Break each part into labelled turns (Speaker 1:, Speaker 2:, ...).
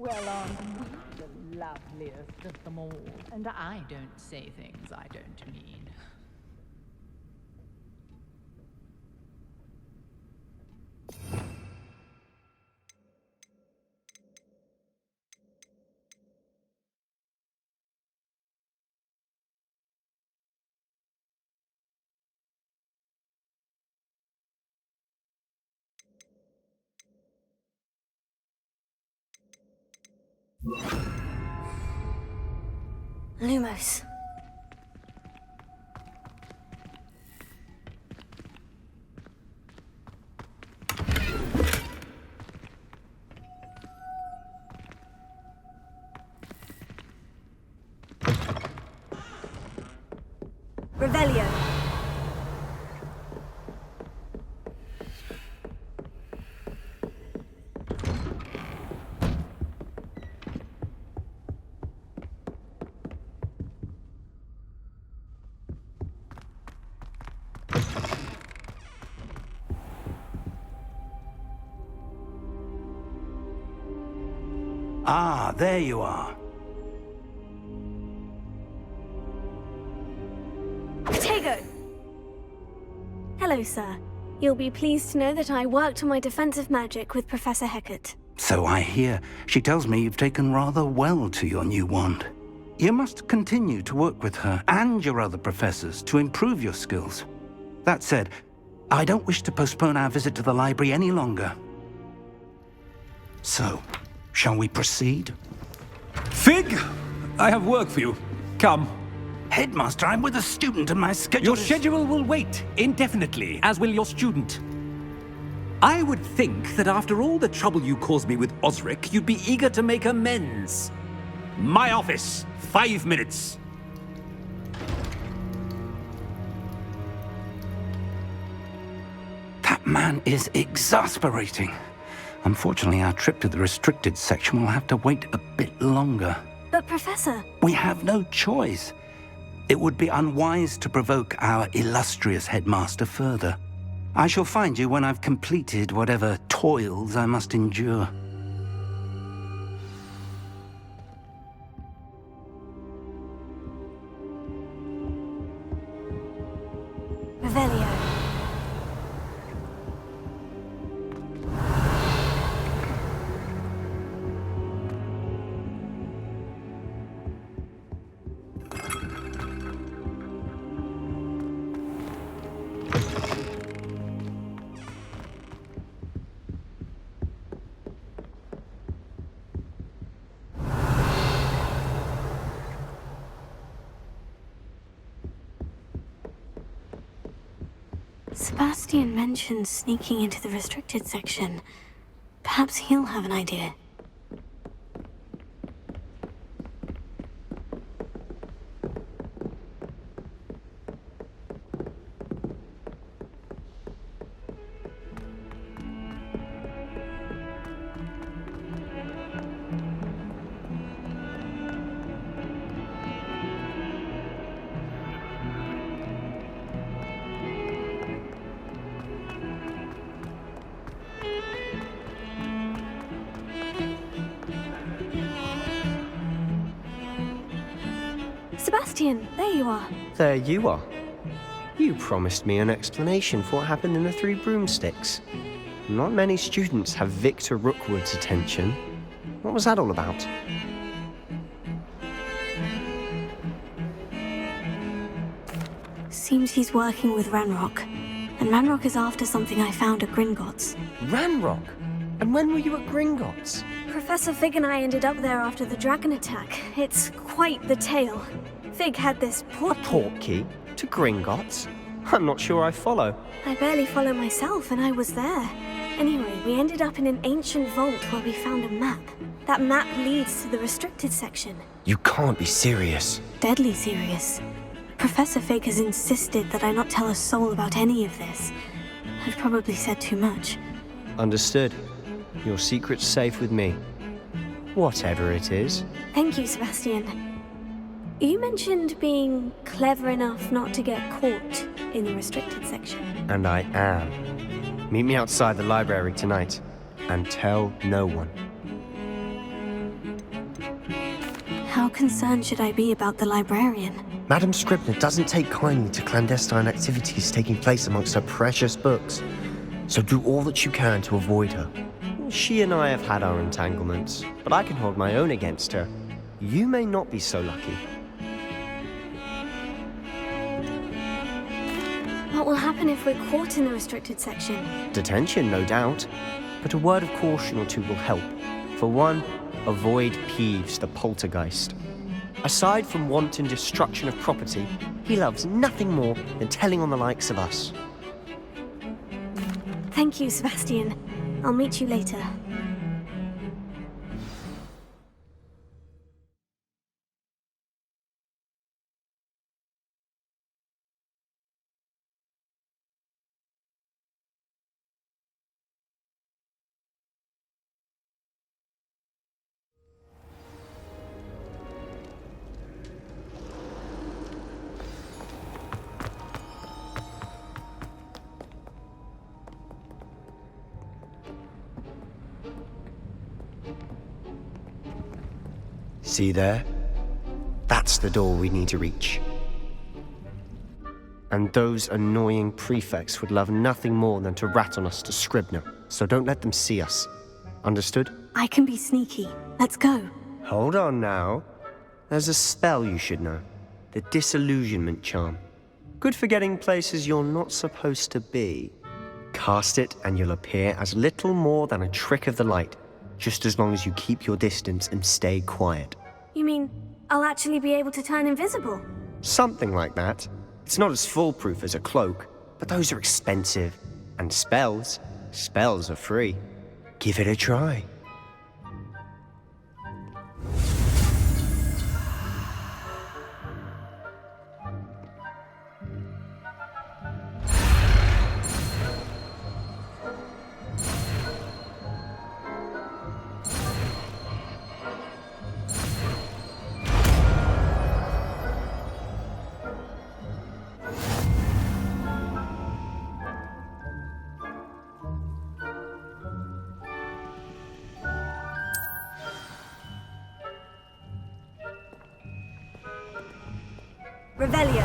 Speaker 1: Well, aren't we the loveliest of them all?
Speaker 2: And I don't say things I don't mean.
Speaker 3: Lumos. Revelio.
Speaker 4: Ah, there you are.
Speaker 3: Tego! Hello, sir. You'll be pleased to know that I worked on my defensive magic with Professor Hecat.
Speaker 4: So I hear. She tells me you've taken rather well to your new wand. You must continue to work with her and your other professors to improve your skills. That said, I don't wish to postpone our visit to the library any longer. So, shall we proceed?
Speaker 5: Fig! I have work for you. Come.
Speaker 4: Headmaster, I'm with a student and my schedule
Speaker 5: Your
Speaker 4: is...
Speaker 5: schedule will wait indefinitely, as will your student. I would think that after all the trouble you caused me with Osric, you'd be eager to make amends. My office, 5 minutes.
Speaker 4: That man is exasperating. Unfortunately, our trip to the restricted section will have to wait a bit longer.
Speaker 3: But, Professor...
Speaker 4: We have no choice. It would be unwise to provoke our illustrious headmaster further. I shall find you when I've completed whatever toils I must endure.
Speaker 3: Revelio. Sebastian mentioned sneaking into the restricted section. Perhaps he'll have an idea. Sebastian, there you are.
Speaker 6: There you are. You promised me an explanation for what happened in the Three Broomsticks. Not many students have Victor Rookwood's attention. What was that all about?
Speaker 3: Seems he's working with Ranrock. And Ranrock is after something I found at Gringotts.
Speaker 6: Ranrock? And when were you at Gringotts?
Speaker 3: Professor Fig and I ended up there after the dragon attack. It's quite the tale. Fig had this
Speaker 6: portkey to Gringotts? I'm not sure I follow.
Speaker 3: I barely follow myself, and I was there. Anyway, we ended up in an ancient vault where we found a map. That map leads to the restricted section.
Speaker 6: You can't be serious.
Speaker 3: Deadly serious. Professor Fig has insisted that I not tell a soul about any of this. I've probably said too much.
Speaker 6: Understood. Your secret's safe with me. Whatever it is.
Speaker 3: Thank you, Sebastian. You mentioned being clever enough not to get caught in the restricted section.
Speaker 6: And I am. Meet me outside the library tonight, and tell no one.
Speaker 3: concerned should I be about the librarian?
Speaker 6: Madam Scribner doesn't take kindly to clandestine activities taking place amongst her precious books, so do all that you can to avoid her. She and I have had our entanglements, but I can hold my own against her. You may not be so lucky.
Speaker 3: What will happen if we're caught in the restricted section?
Speaker 6: Detention, no doubt, but a word of caution or two will help. For one, avoid Peeves, the poltergeist. Aside from wanton destruction of property, he loves nothing more than telling on the likes of us.
Speaker 3: Thank you, Sebastian. I'll meet you later.
Speaker 6: See there? That's the door we need to reach. And those annoying prefects would love nothing more than to rat on us to Scribner, so don't let them see us. Understood?
Speaker 3: I can be sneaky. Let's go.
Speaker 6: Hold on now. There's a spell you should know. The Disillusionment Charm. Good for getting places you're not supposed to be. Cast it and you'll appear as little more than a trick of the light, just as long as you keep your distance and stay quiet.
Speaker 3: You mean I'll actually be able to turn invisible?
Speaker 6: Something like that. It's not as foolproof as a cloak, but those are expensive. And spells are free. Give it a try.
Speaker 3: Revelio.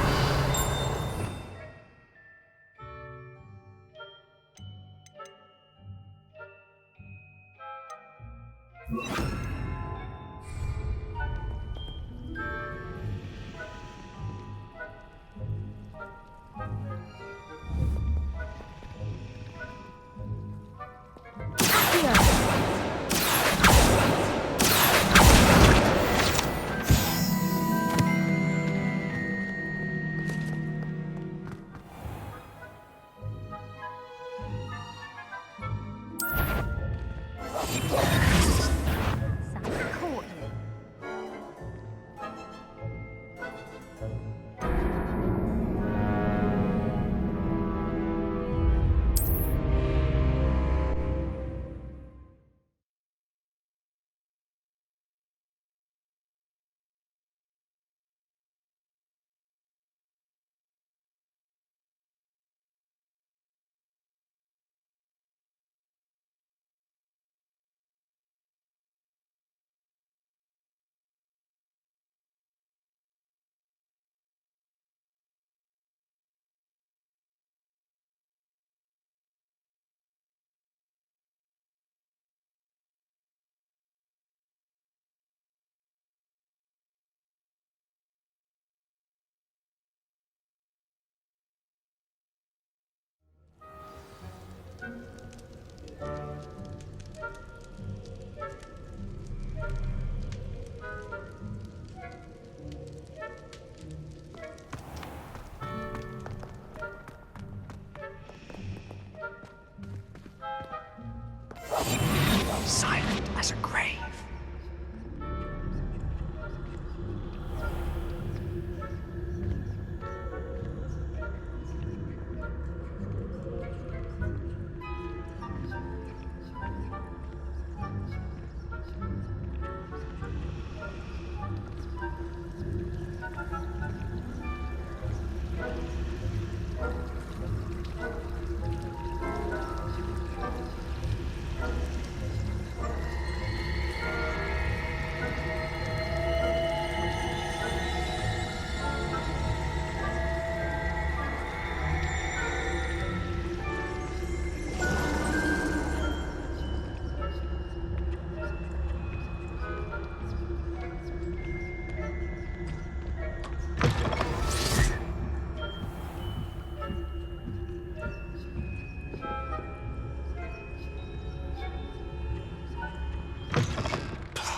Speaker 6: Silent as a grave.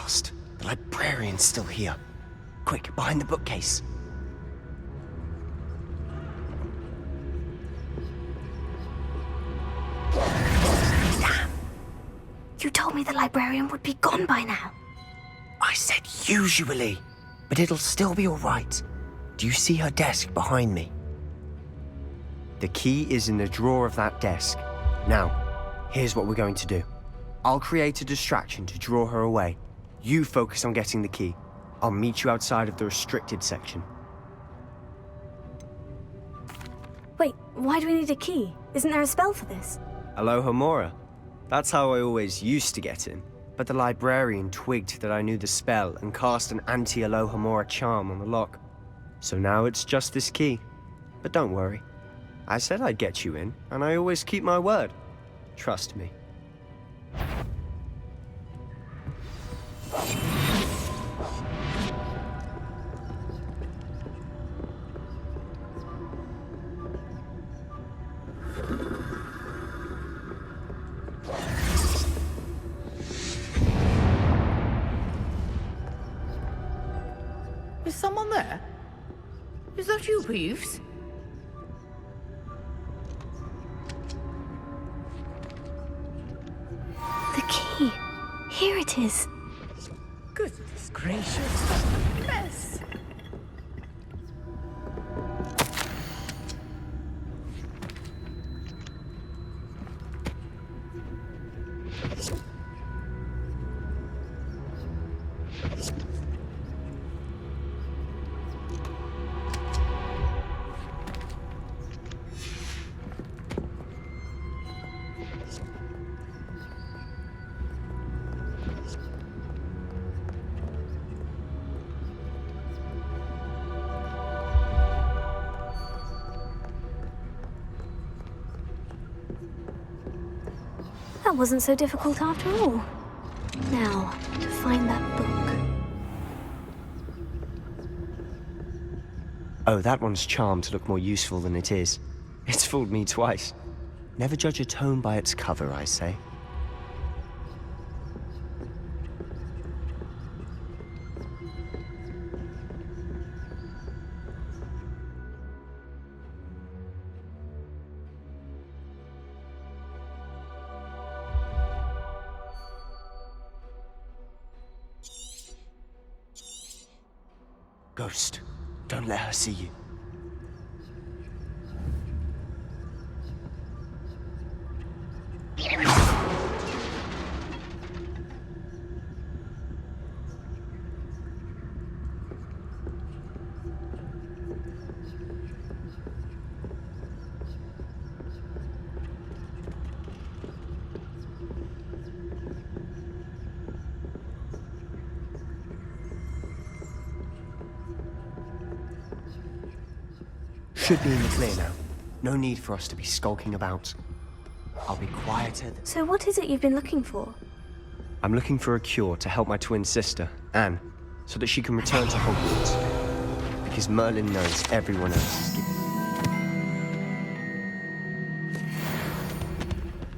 Speaker 6: last. The librarian's still here. Quick, behind the bookcase.
Speaker 3: Damn! You told me the librarian would be gone by now.
Speaker 6: I said usually, but it'll still be all right. Do you see her desk behind me? The key is in the drawer of that desk. Now, here's what we're going to do. I'll create a distraction to draw her away. You focus on getting the key. I'll meet you outside of the restricted section.
Speaker 3: Wait, why do we need a key? Isn't there a spell for this?
Speaker 6: Alohomora. That's how I always used to get in. But the librarian twigged that I knew the spell and cast an anti-Alohomora charm on the lock. So now it's just this key. But don't worry. I said I'd get you in, and I always keep my word. Trust me.
Speaker 2: Is someone there? Is that you, Peeves?
Speaker 3: The key. Here it is.
Speaker 2: Goodness gracious. Mess.
Speaker 3: That wasn't so difficult after all. Now, to find that book.
Speaker 6: Oh, that one's charmed to look more useful than it is. It's fooled me twice. Never judge a tome by its cover, I say. Ghost, don't let her see you. Should be in the clear now. No need for us to be skulking about. I'll be quieter than...
Speaker 3: So what is it you've been looking for?
Speaker 6: I'm looking for a cure to help my twin sister, Anne, so that she can return to Hogwarts. Because Merlin knows everyone else is giving...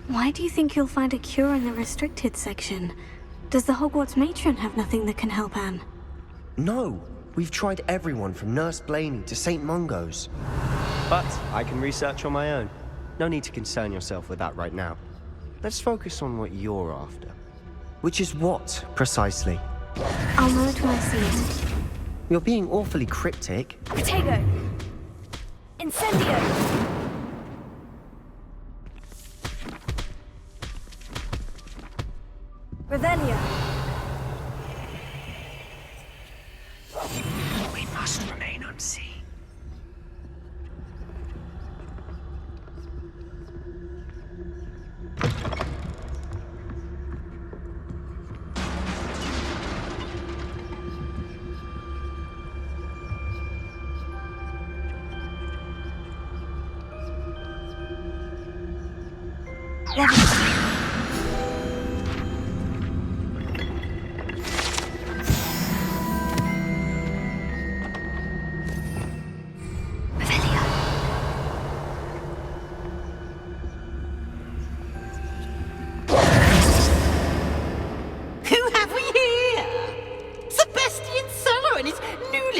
Speaker 3: Why do you think you'll find a cure in the restricted section? Does the Hogwarts matron have nothing that can help Anne?
Speaker 6: No! We've tried everyone from Nurse Blaney to St. Mungo's. But I can research on my own. No need to concern yourself with that right now. Let's focus on what you're after. Which is what, precisely?
Speaker 3: I'll know it when I see it.
Speaker 6: You're being awfully cryptic.
Speaker 3: Protego! Incendio! Revelio!
Speaker 6: We must remain unseen.
Speaker 2: Who have we here?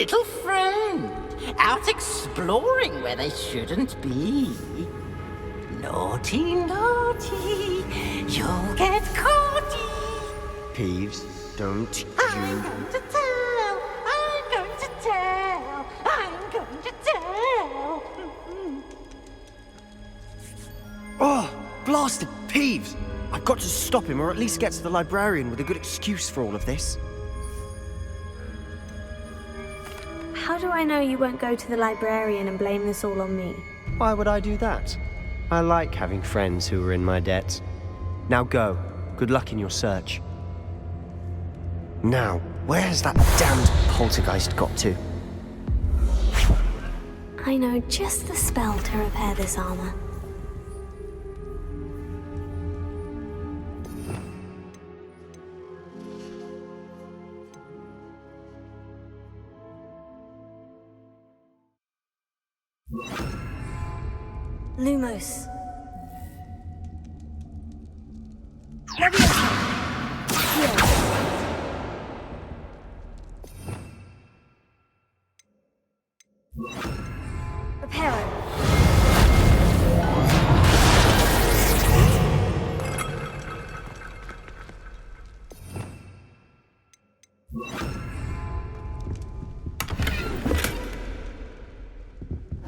Speaker 7: little friend, out exploring where they shouldn't be. Naughty, naughty, you'll get caughty.
Speaker 6: Peeves, don't
Speaker 7: I'm
Speaker 6: you...
Speaker 7: going to tell, I'm going to tell, I'm going to tell.
Speaker 6: Oh, blasted Peeves! I've got to stop him, or at least get to the librarian with a good excuse for all of this.
Speaker 3: How do I know you won't go to the librarian and blame this all on me?
Speaker 6: Why would I do that? I like having friends who are in my debt. Now go. Good luck in your search. Now, where's that damned poltergeist got to?
Speaker 3: I know just the spell to repair this armor. Lumos. Reparo.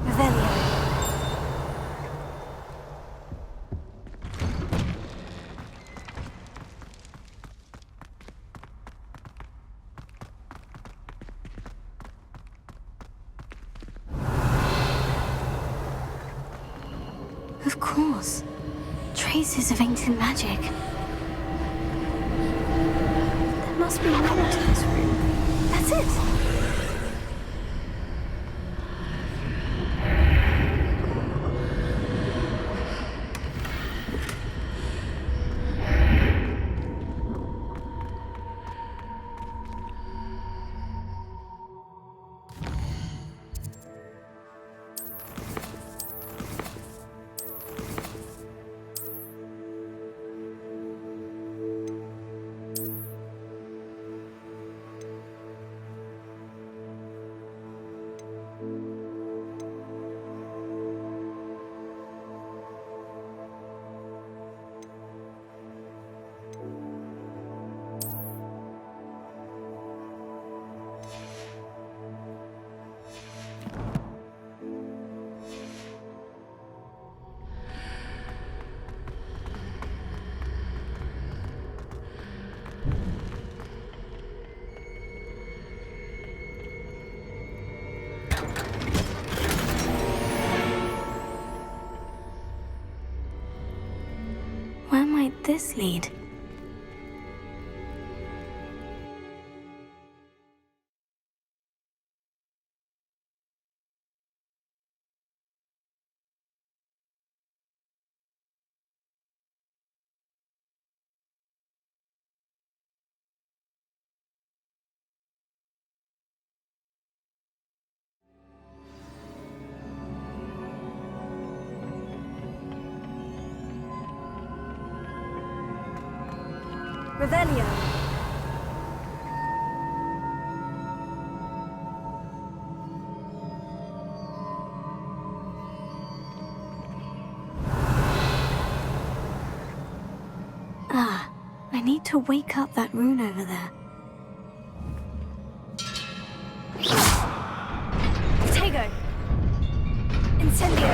Speaker 3: Revelio. Of course. Traces of ancient magic. There must be more to this room. That's it! Where might this lead? Revelio. Ah, I need to wake up that rune over there. Tego! Incendio!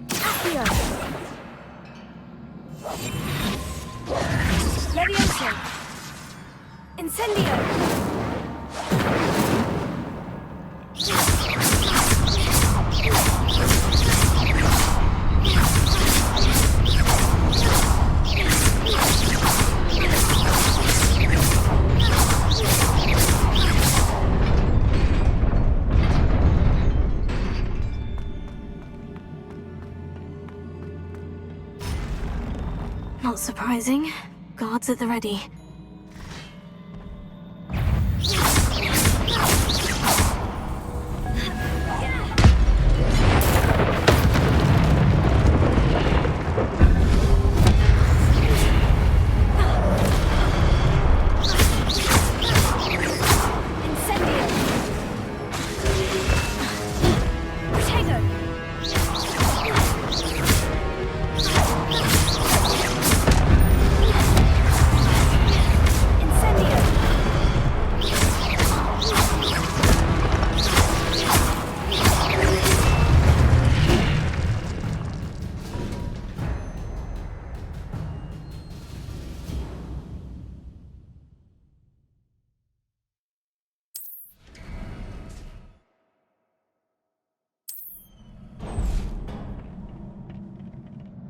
Speaker 3: Accio! Levioso! Incendio! Not surprising. Guards at the ready.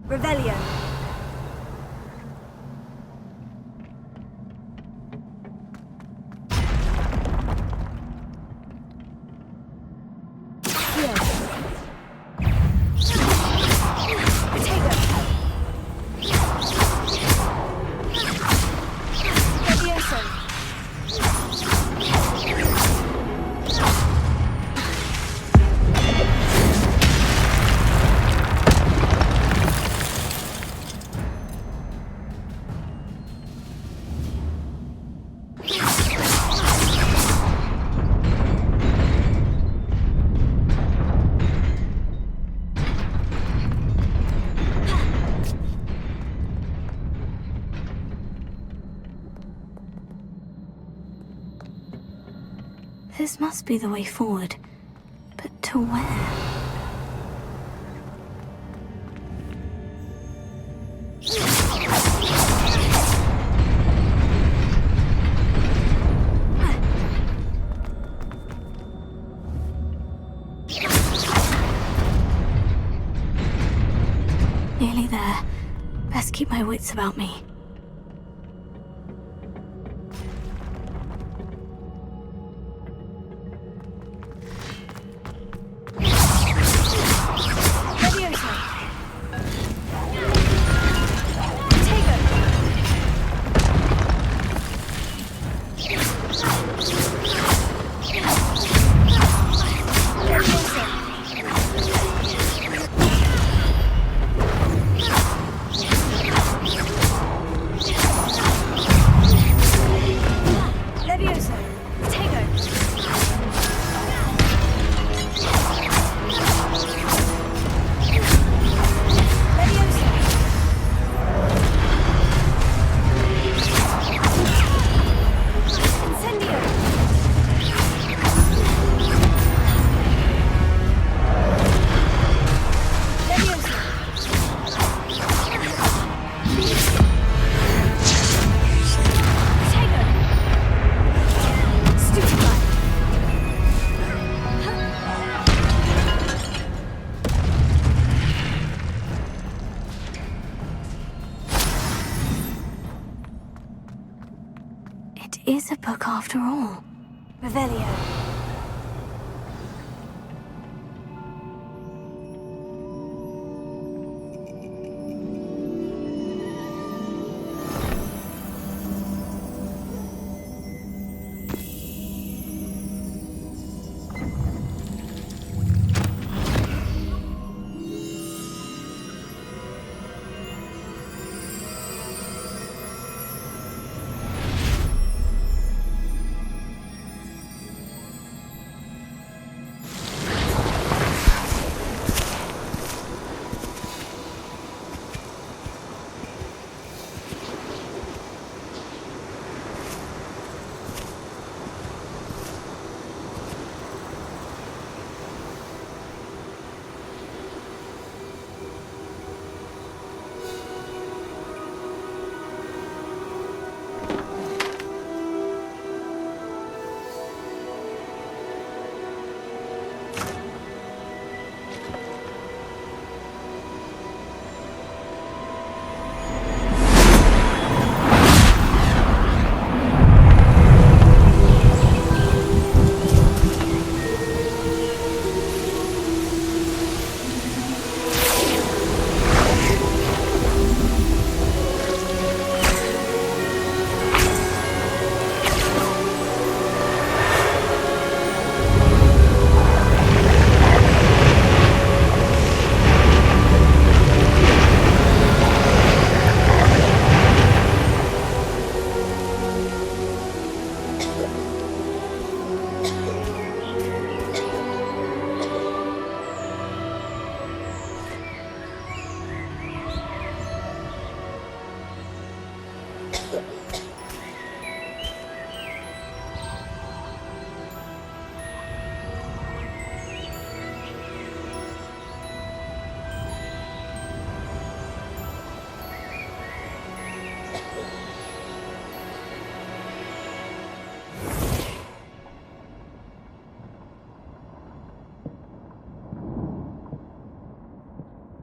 Speaker 3: Revelio. This must be the way forward. But to where? Nearly there. Best keep my wits about me. Is a book after all. Revelio.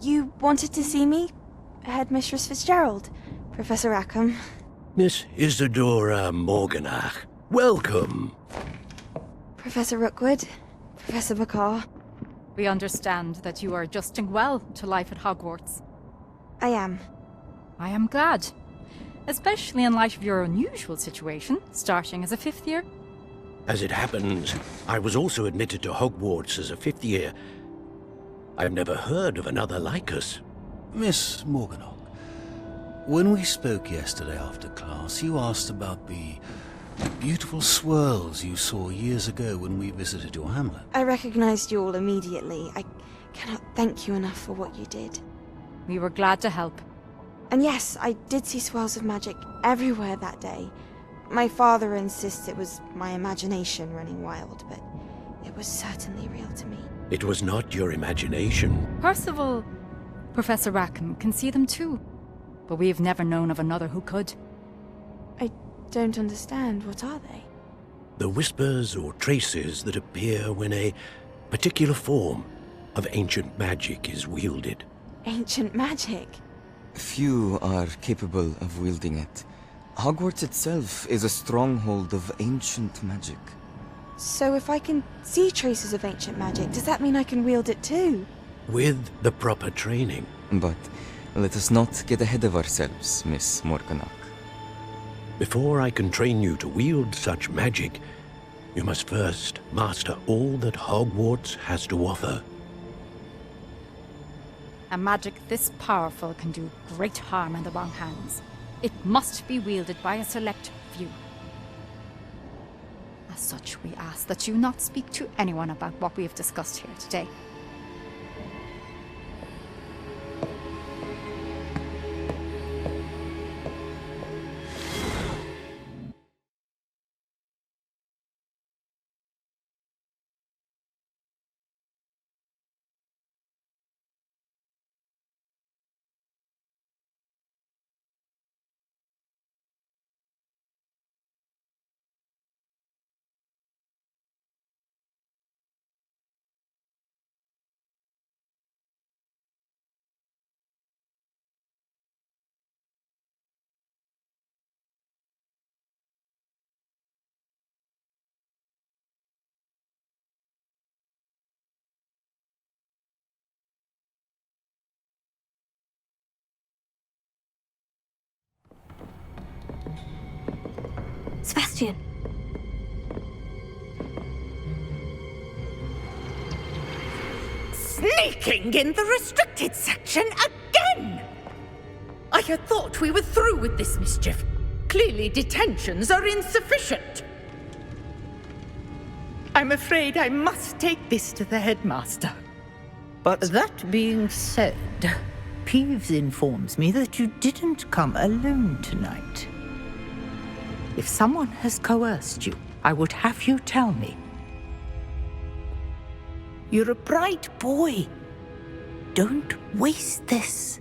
Speaker 8: You wanted to see me?
Speaker 3: Headmistress Fitzgerald, Professor Rackham.
Speaker 8: Miss Isadora Morganach, welcome.
Speaker 3: Professor Rookwood, Professor McCaw.
Speaker 9: We understand that you are adjusting well to life at Hogwarts.
Speaker 3: I am.
Speaker 9: I am glad. Especially in light of your unusual situation, starting as a 5th year.
Speaker 8: As it happens, I was also admitted to Hogwarts as a 5th year. I've never heard of another like us.
Speaker 10: Miss Morganach, when we spoke yesterday after class, you asked about the beautiful swirls you saw years ago when we visited your hamlet.
Speaker 3: I recognized you all immediately. I cannot thank you enough for what you did.
Speaker 9: We were glad to help.
Speaker 3: And yes, I did see swirls of magic everywhere that day. My father insists it was my imagination running wild, but it was certainly real to me.
Speaker 8: It was not your imagination.
Speaker 9: Percival, Professor Rackham can see them too. But we've never known of another who could.
Speaker 3: I don't understand. What are they?
Speaker 8: The whispers or traces that appear when a particular form of ancient magic is wielded.
Speaker 3: Ancient magic?
Speaker 11: Few are capable of wielding it. Hogwarts itself is a stronghold of ancient magic.
Speaker 3: So if I can see traces of ancient magic, does that mean I can wield it too?
Speaker 8: With the proper training.
Speaker 11: But let us not get ahead of ourselves, Miss Morganach.
Speaker 8: Before I can train you to wield such magic, you must first master all that Hogwarts has to offer.
Speaker 9: A magic this powerful can do great harm in the wrong hands. It must be wielded by a select few. As such, we ask that you not speak to anyone about what we have discussed here today.
Speaker 3: Sebastian!
Speaker 2: Sneaking in the restricted section again! I had thought we were through with this mischief. Clearly detentions are insufficient. I'm afraid I must take this to the headmaster.
Speaker 6: But
Speaker 2: That being said, Peeves informs me that you didn't come alone tonight. If someone has coerced you, I would have you tell me. You're a bright boy. Don't waste this.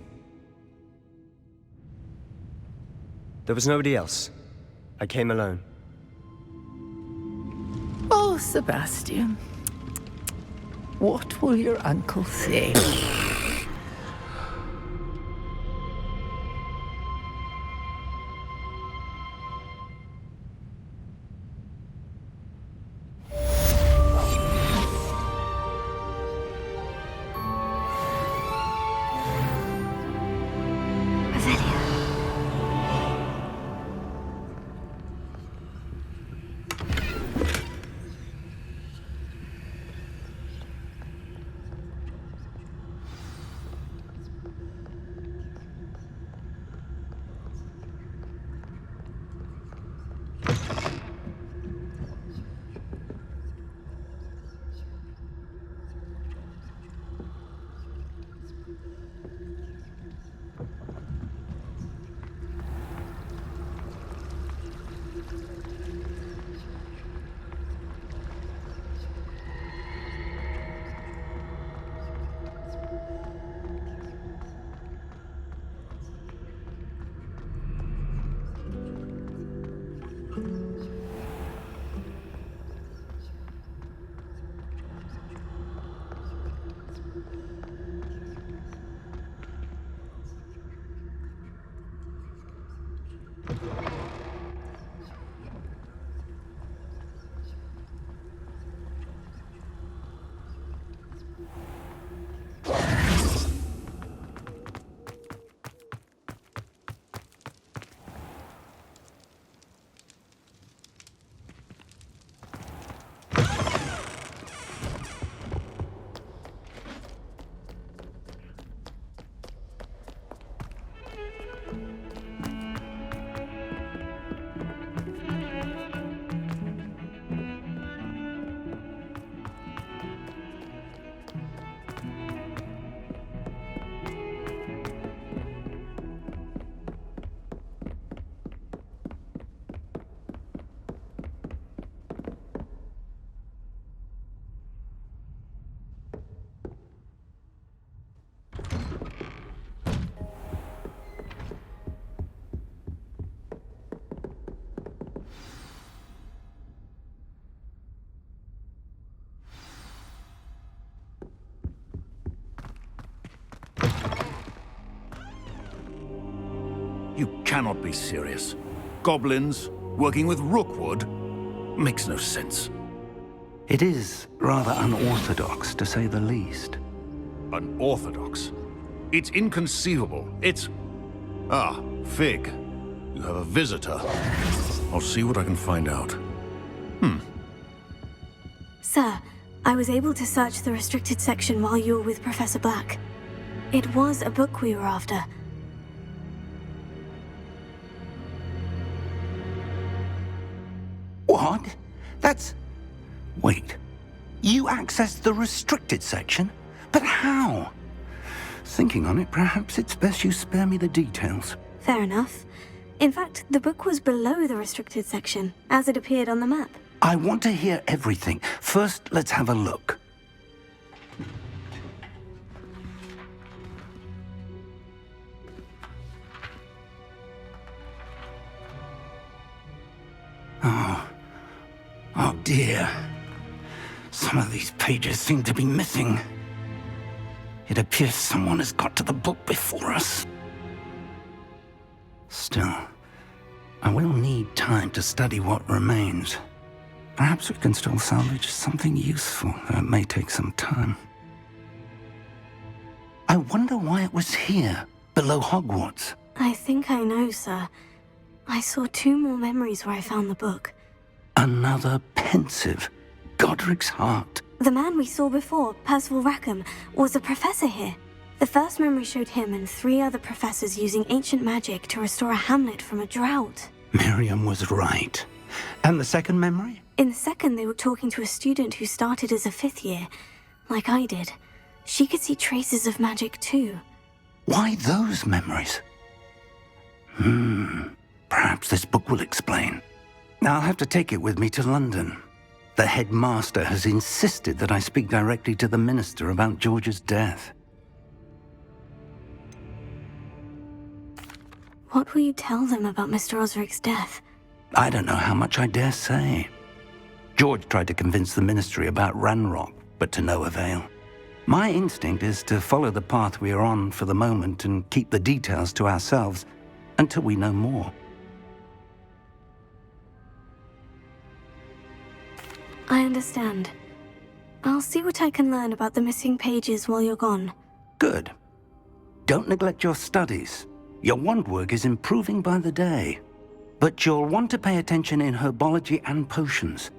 Speaker 6: there was nobody else. I came alone.
Speaker 2: Oh, Sebastian. What will your uncle say?
Speaker 10: You cannot be serious. Goblins working with Rookwood? Makes no sense.
Speaker 4: It is rather unorthodox, to say the least.
Speaker 10: Unorthodox? It's inconceivable. It's... Ah, Fig. You have a visitor. I'll see what I can find out.
Speaker 12: Sir, I was able to search the restricted section while you were with Professor Black. It was a book we were after.
Speaker 4: What? That's... Wait. You accessed the restricted section? But how? Thinking on it, perhaps it's best you spare me the details.
Speaker 12: Fair enough. In fact, the book was below the restricted section, as it appeared on the map.
Speaker 4: I want to hear everything. First, let's have a look. Oh dear. Some of these pages seem to be missing. It appears someone has got to the book before us. Still, I will need time to study what remains. Perhaps we can still salvage something useful, though it may take some time. I wonder why it was here, below Hogwarts.
Speaker 12: I think I know, sir. I saw 2 more memories where I found the book.
Speaker 4: Another pensive. Godric's heart.
Speaker 12: The man we saw before, Percival Rackham, was a professor here. The first memory showed him and 3 other professors using ancient magic to restore a hamlet from a drought.
Speaker 4: Miriam was right. And the second memory?
Speaker 12: In the second, they were talking to a student who started as a 5th year, like I did. She could see traces of magic too.
Speaker 4: Why those memories? Perhaps this book will explain. I'll have to take it with me to London. The headmaster has insisted that I speak directly to the minister about George's death.
Speaker 12: What will you tell them about Mr. Osric's death?
Speaker 4: I don't know how much I dare say. George tried to convince the ministry about Ranrock, but to no avail. My instinct is to follow the path we are on for the moment and keep the details to ourselves until we know more.
Speaker 12: I understand. I'll see what I can learn about the missing pages while you're gone.
Speaker 4: Good. Don't neglect your studies. Your wand work is improving by the day. But you'll want to pay attention in herbology and potions.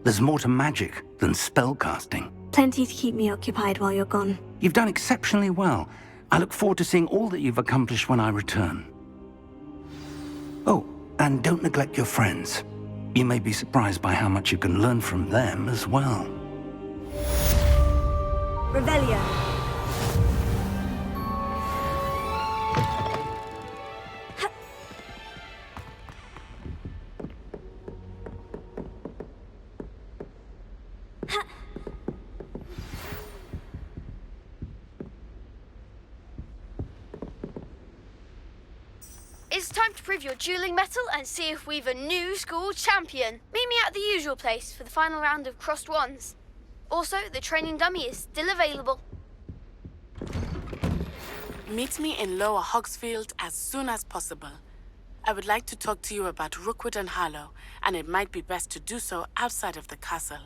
Speaker 4: There's more to magic than spellcasting.
Speaker 12: Plenty to keep me occupied while you're gone.
Speaker 4: You've done exceptionally well. I look forward to seeing all that you've accomplished when I return. Oh, and don't neglect your friends. You may be surprised by how much you can learn from them as well.
Speaker 12: Revelio.
Speaker 13: It's time to prove your dueling mettle and see if we've a new school champion. Meet me at the usual place for the final round of crossed wands. Also, the training dummy is still available.
Speaker 14: Meet me in Lower Hogsfield as soon as possible. I would like to talk to you about Rookwood and Harlow, and it might be best to do so outside of the castle.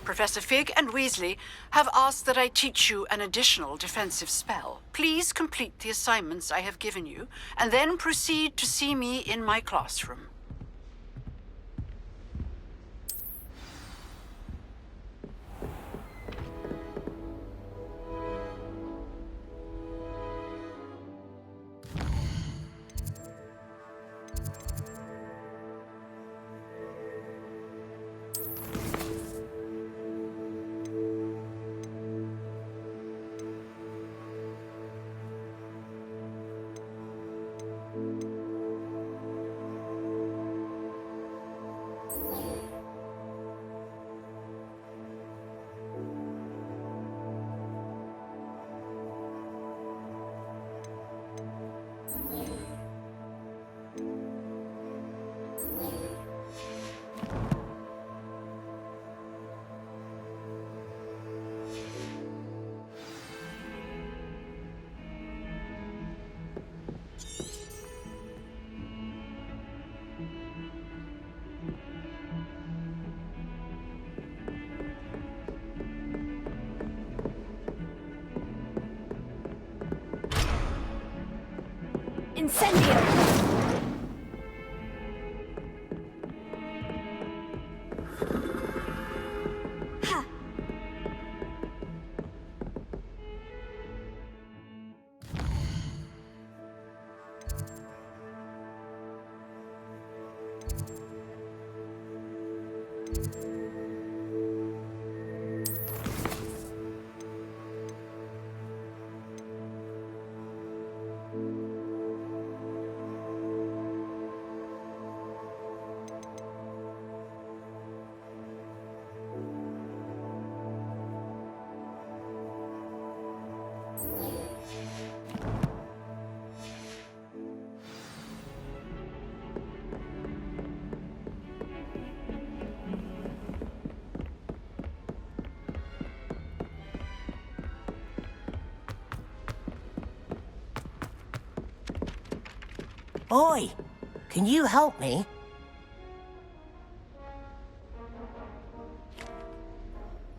Speaker 15: Professor Fig and Weasley have asked that I teach you an additional defensive spell. Please complete the assignments I have given you, and then proceed to see me in my classroom.
Speaker 12: Incendio! Ha!
Speaker 16: Oi! Can you help me?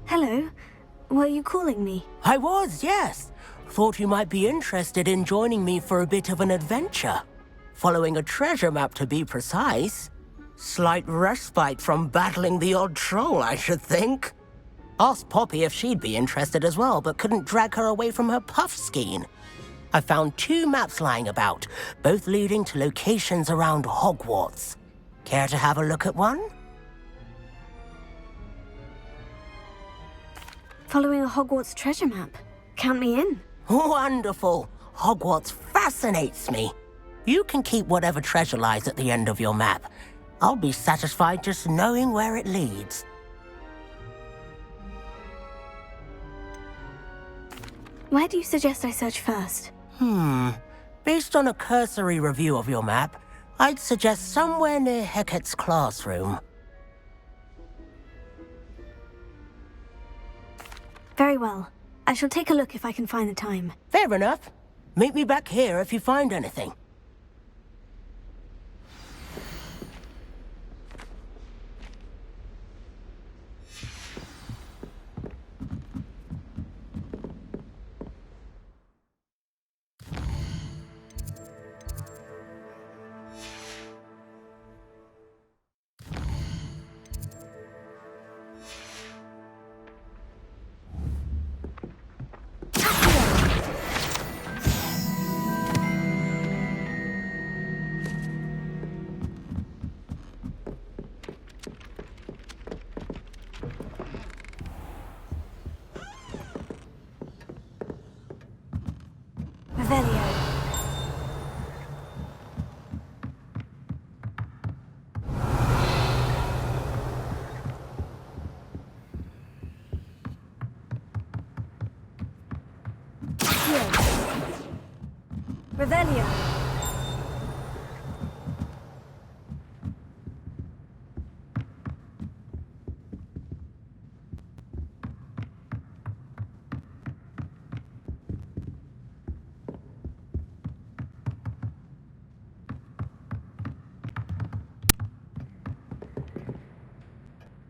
Speaker 12: Hello? Were you calling me?
Speaker 16: I was, yes. Thought you might be interested in joining me for a bit of an adventure. Following a treasure map, to be precise. Slight respite from battling the odd troll, I should think. Asked Poppy if she'd be interested as well, but couldn't drag her away from her puff skein. I found 2 maps lying about, both leading to locations around Hogwarts. Care to have a look at one?
Speaker 12: Following a Hogwarts treasure map. Count me in.
Speaker 16: Wonderful. Hogwarts fascinates me. You can keep whatever treasure lies at the end of your map. I'll be satisfied just knowing where it leads.
Speaker 12: Where do you suggest I search first?
Speaker 16: Based on a cursory review of your map, I'd suggest somewhere near Hecat's classroom.
Speaker 12: Very well. I shall take a look if I can find the time.
Speaker 16: Fair enough. Meet me back here if you find anything.
Speaker 12: Revelio.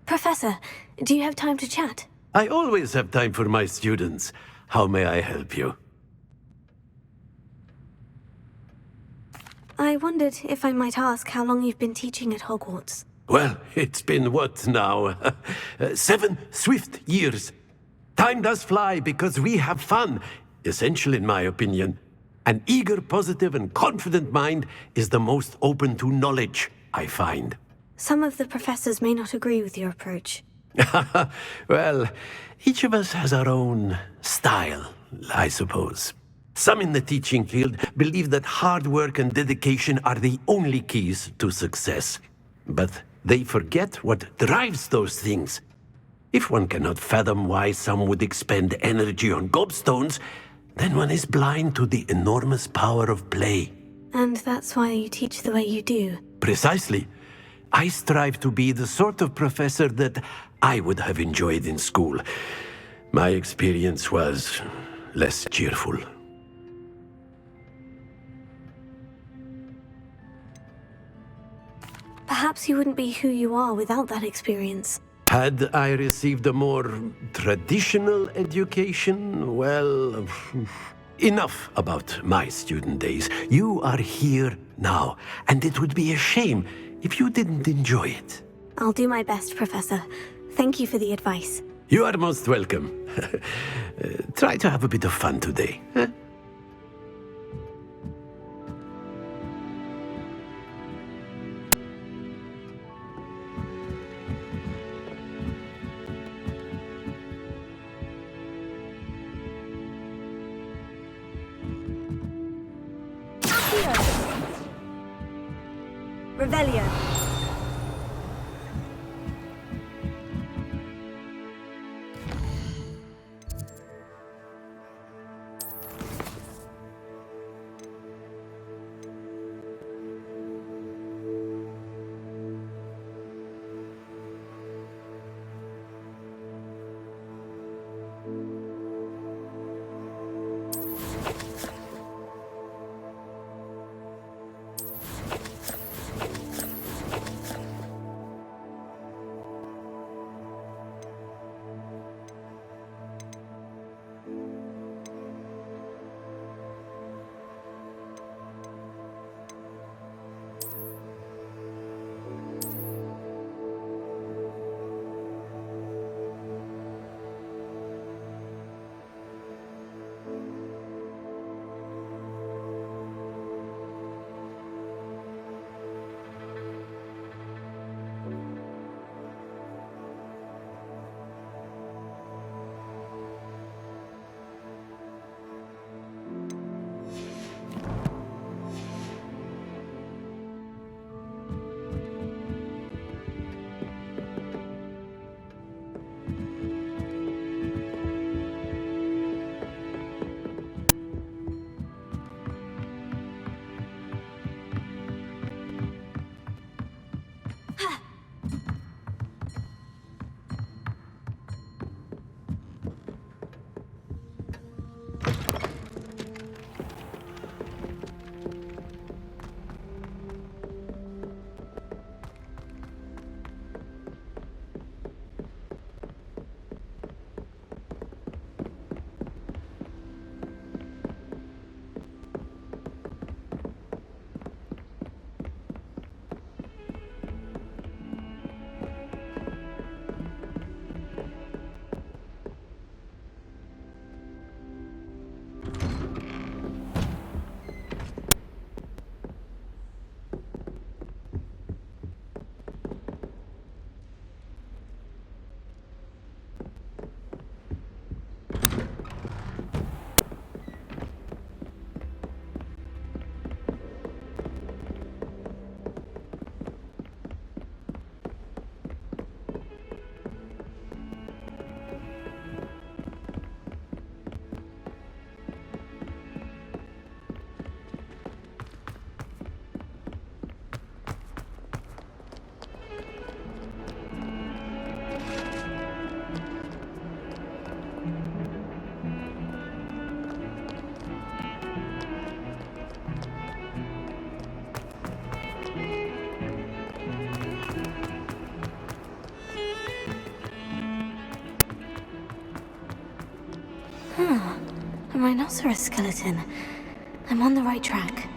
Speaker 12: Professor, do you have time to chat?
Speaker 8: I always have time for my students. How may I help you?
Speaker 12: I wondered if I might ask how long you've been teaching at Hogwarts.
Speaker 8: Well, it's been what now? 7 swift years. Time does fly because we have fun. Essential in my opinion. An eager, positive, and confident mind is the most open to knowledge, I find.
Speaker 12: Some of the professors may not agree with your approach.
Speaker 8: Well, each of us has our own style, I suppose. Some in the teaching field believe that hard work and dedication are the only keys to success. But they forget what drives those things. If one cannot fathom why some would expend energy on gobstones, then one is blind to the enormous power of play.
Speaker 12: And that's why you teach the way you do.
Speaker 8: Precisely. I strive to be the sort of professor that I would have enjoyed in school. My experience was less cheerful.
Speaker 12: Perhaps you wouldn't be who you are without that experience.
Speaker 8: Had I received a more traditional education, well, enough about my student days. You are here now, and it would be a shame if you didn't enjoy it.
Speaker 12: I'll do my best, Professor. Thank you for the advice.
Speaker 8: You are most welcome. Try to have a bit of fun today. Huh?
Speaker 12: Revelio. rhinoceros skeleton. I'm on the right track.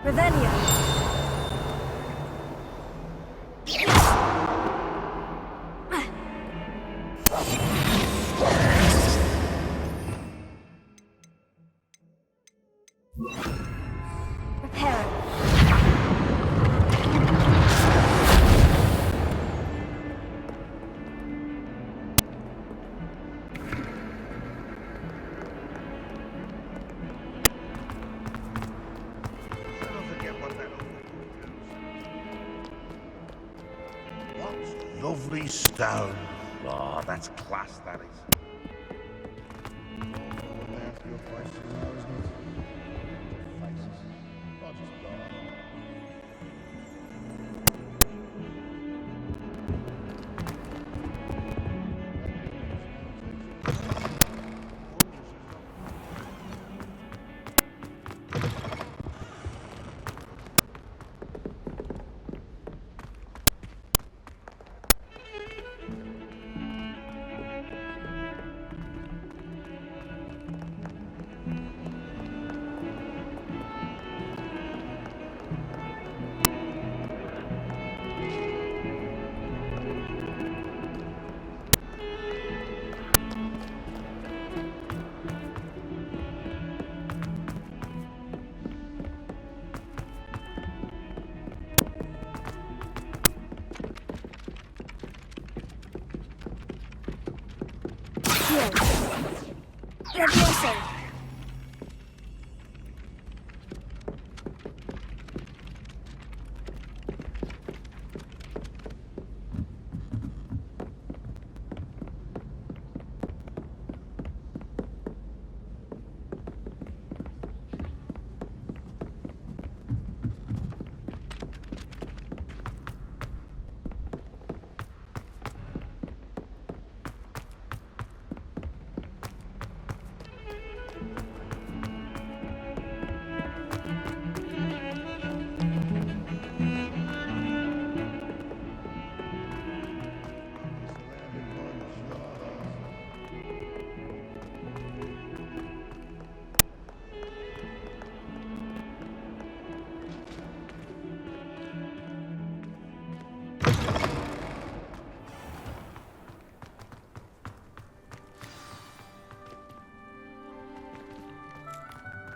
Speaker 7: Ravenna!
Speaker 17: Lovely stone. Oh, that's class, that is.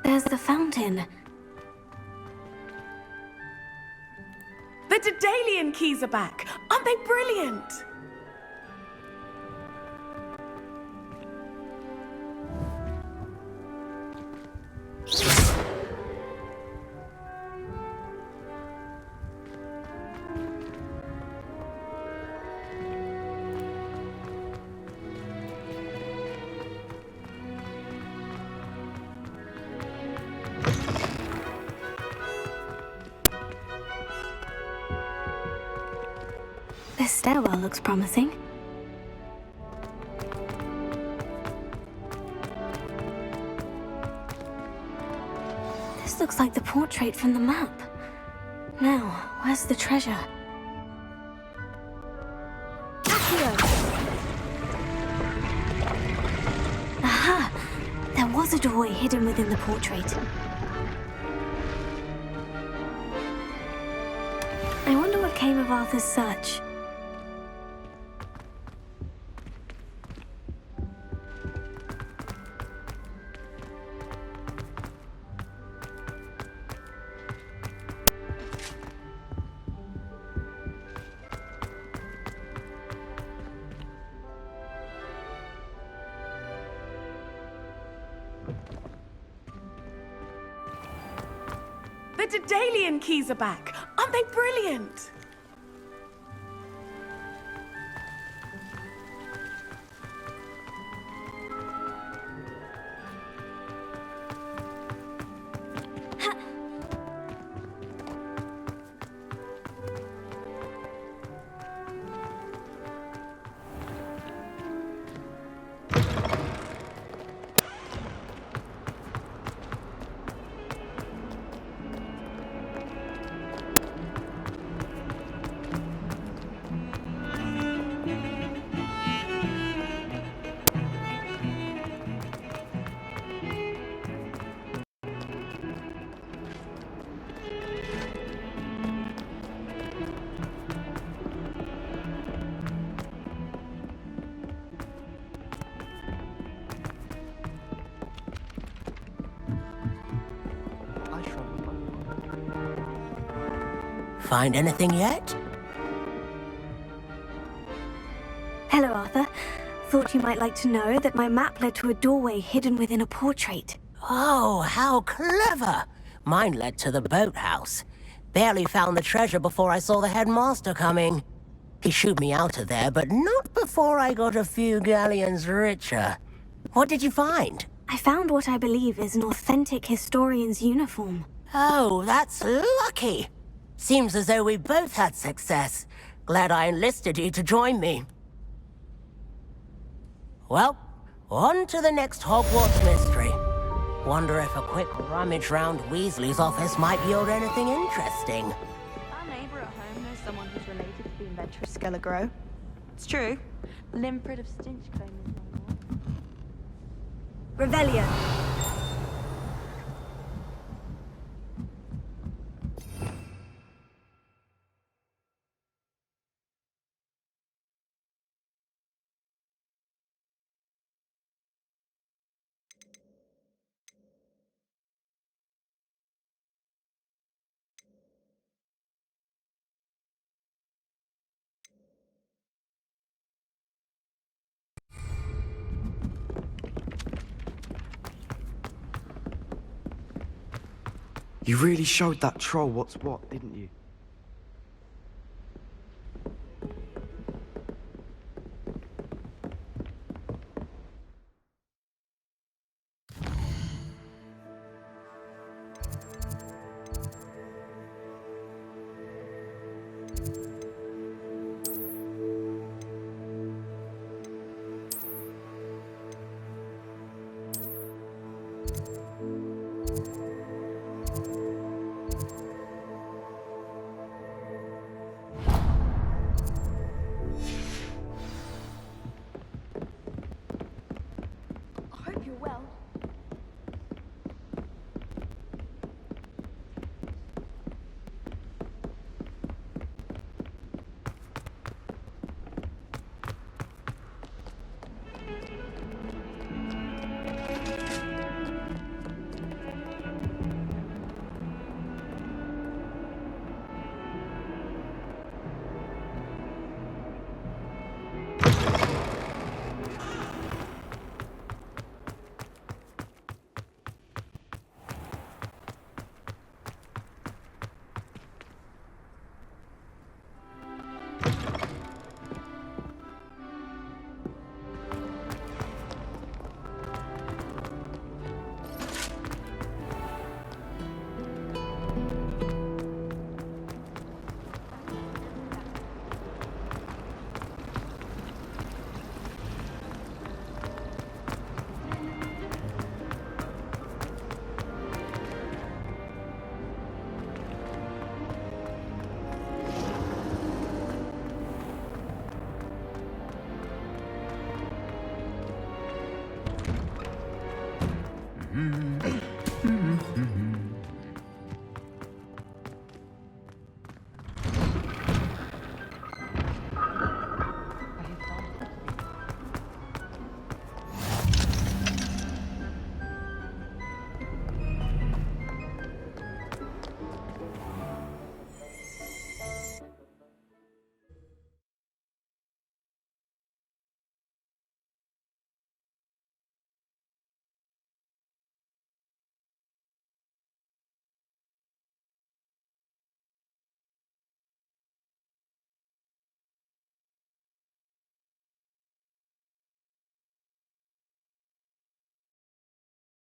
Speaker 12: There's the fountain.
Speaker 18: The Daedalian keys are back. Aren't they brilliant?
Speaker 12: This stairwell looks promising. This looks like the portrait from the map. Now, where's the treasure? Aha! There was a doorway hidden within the portrait. I wonder what came of Arthur's search.
Speaker 18: The Daedalian keys are back. Aren't they brilliant?
Speaker 16: find anything yet?
Speaker 12: Hello, Arthur. Thought you might like to know that my map led to a doorway hidden within a portrait.
Speaker 16: Oh, how clever! Mine led to the boathouse. Barely found the treasure before I saw the headmaster coming. He shooed me out of there, but not before I got a few galleons richer. What did you find?
Speaker 12: I found what I believe is an authentic historian's uniform.
Speaker 16: Oh, that's lucky. Seems as though we both had success. Glad I enlisted you to join me. Well, on to the next Hogwarts mystery. Wonder if a quick rummage round Weasley's office might yield anything interesting.
Speaker 3: Our neighbour at home knows someone who's related to the inventor of Skelligro. It's true. Limfrid of Stinchcombe is one more.
Speaker 12: Revelio.
Speaker 11: You really showed that troll what's what, didn't you?